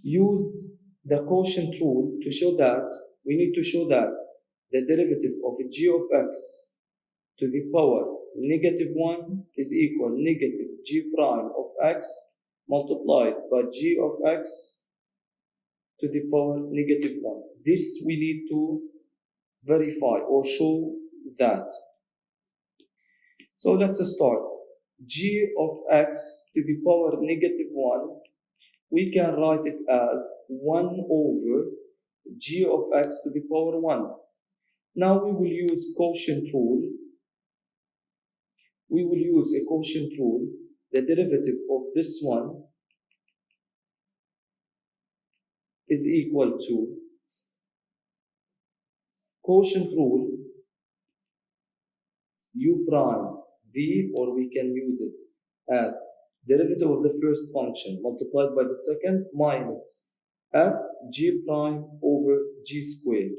use the quotient rule to show that we need to show that the derivative of g of x to the power -1 is equal negative g prime of x multiplied by g of x to the power -1. This we need to verify or show that. So let's start. G of x to the power -1, we can write it as 1 over g of x to the power 1. Now we will use quotient rule. We will use a quotient rule. The derivative of this one is equal to quotient rule u prime v, or we can use it as derivative of the first function multiplied by the second minus f g prime over g squared.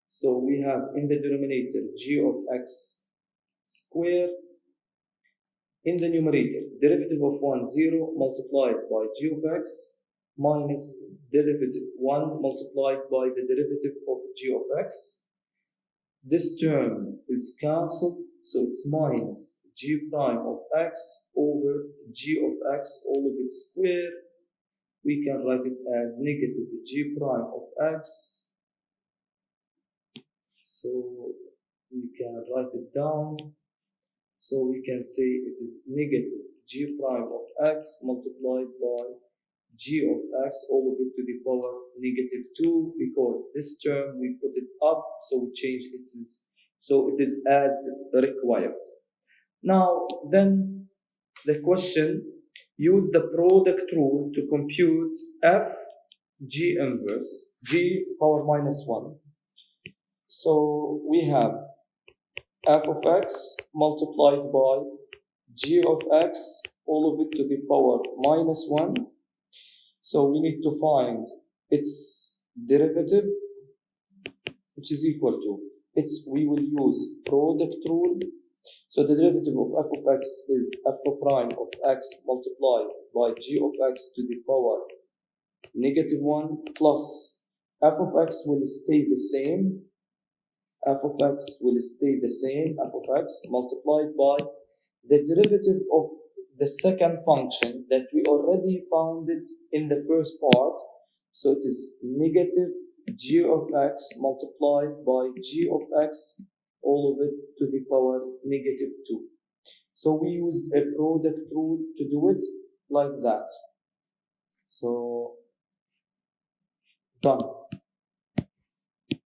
So we have in the denominator g of x squared, in the numerator derivative of 1 0 multiplied by g of x minus derivative 1 multiplied by the derivative of g of x. This term is cancelled, so it's minus g prime of x over g of x all of it squared. We can write it as negative g prime of x. So we can write it down. So we can say it is negative g prime of x multiplied by g of x all of it to the power -2, because this term we put it up, so we change it, so it is as required. Now then the question, use the product rule to compute f g inverse g power -1. So we have f of x multiplied by g of x all of it to the power -1. So we need to find its derivative, which is equal to we will use product rule. So the derivative of f of x is f prime of x multiplied by g of x to the power -1 plus f of x will stay the same. F of x will stay the same, f of x multiplied by the derivative of the second function that we already found it in the first part. So it is negative g of x multiplied by g of x all of it to the power -2. So we used a product rule to do it like that. So done.